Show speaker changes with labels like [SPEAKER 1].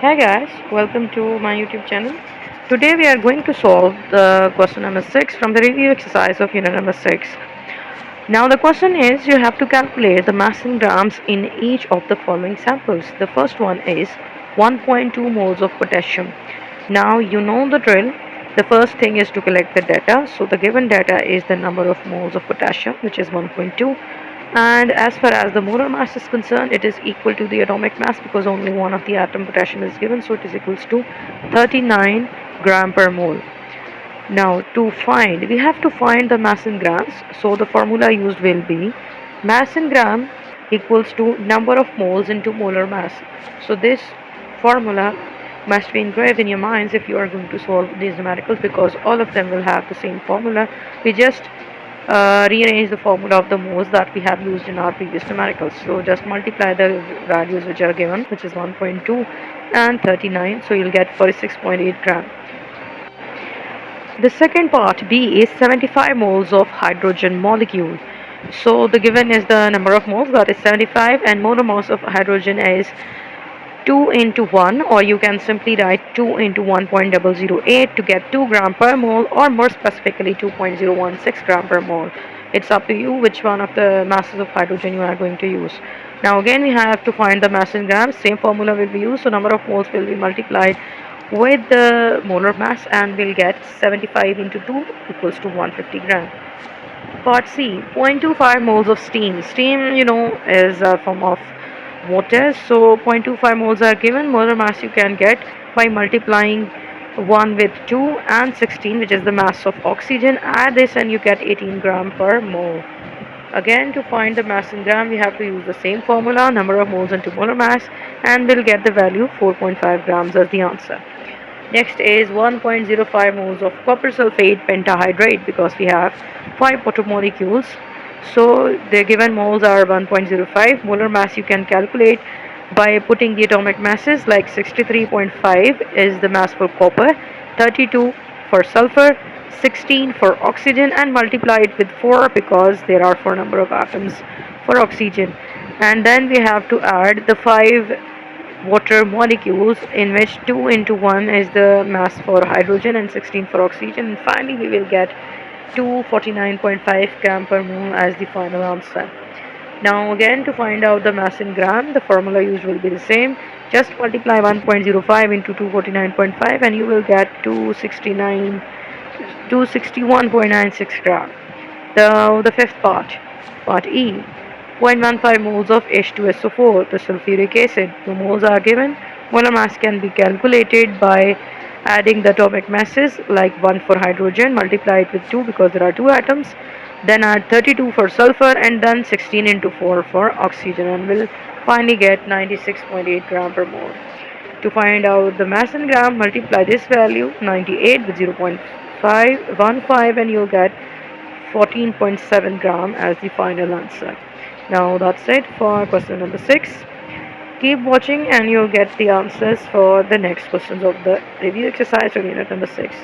[SPEAKER 1] Hey guys, welcome to my YouTube channel. Today we are going to solve the question number 6 from the review exercise of unit number 6. Now the question is you have to calculate the mass in grams in each of the following samples. The first one is 1.2 moles of potassium. Now you know the drill. The first thing is to collect the data. So the given data is the number of moles of potassium, which is 1.2, and as far as the molar mass is concerned, it is equal to the atomic mass because only one of the atom potassium is given, so it is equals to 39 gram per mole. Now to find, we have to find the mass in grams, so the formula used will be mass in gram equals to number of moles into molar mass. So this formula must be engraved in your minds if you are going to solve these numericals, because all of them will have the same formula. We just rearrange the formula of the moles that we have used in our previous numericals. So just multiply the values which are given, which is 1.2 and 39, so you'll get 46.8 gram. The second part B is 75 moles of hydrogen molecule. So the given is the number of moles, that is 75, and molar mass of hydrogen is 2 into 1, or you can simply write 2 into 1.008 to get 2 gram per mole, or more specifically 2.016 gram per mole. It's up to you which one of the masses of hydrogen you are going to use. Now again we have to find the mass in grams. Same formula will be used, so number of moles will be multiplied with the molar mass and we'll get 75 into 2 equals to 150 gram. Part C, 0.25 moles of steam. Steam, is a form of water. So 0.25 moles are given. Molar mass you can get by multiplying 1 with 2 and 16, which is the mass of oxygen. Add this and you get 18 gram per mole. Again, to find the mass in gram, we have to use the same formula, number of moles into molar mass, and we'll get the value 4.5 grams as the answer. Next is 1.05 moles of copper sulfate pentahydrate, because we have 5 water molecules. So the given moles are 1.05. Molar mass you can calculate by putting the atomic masses, like 63.5 is the mass for copper, 32 for sulfur, 16 for oxygen, and multiply it with 4 because there are 4 number of atoms for oxygen. And then we have to add the 5 water molecules, in which 2 into 1 is the mass for hydrogen and 16 for oxygen, and finally we will get 249.5 gram per mole as the final answer. Now again, to find out the mass in gram, the formula used will be the same. Just multiply 1.05 into 249.5 and you will get 261.96 gram. The fifth part E, 0.15 moles of H2SO4, the sulfuric acid. The moles are given. Molar mass can be calculated by adding the atomic masses, like 1 for hydrogen, multiply it with 2 because there are 2 atoms, then add 32 for sulfur, and then 16 into 4 for oxygen, and we'll finally get 96.8 gram per mole. To find out the mass in gram, multiply this value 98 with 0.515 and you'll get 14.7 gram as the final answer. Now that's it for question number 6. Keep watching and you'll get the answers for the next questions of the review exercise of unit number 6.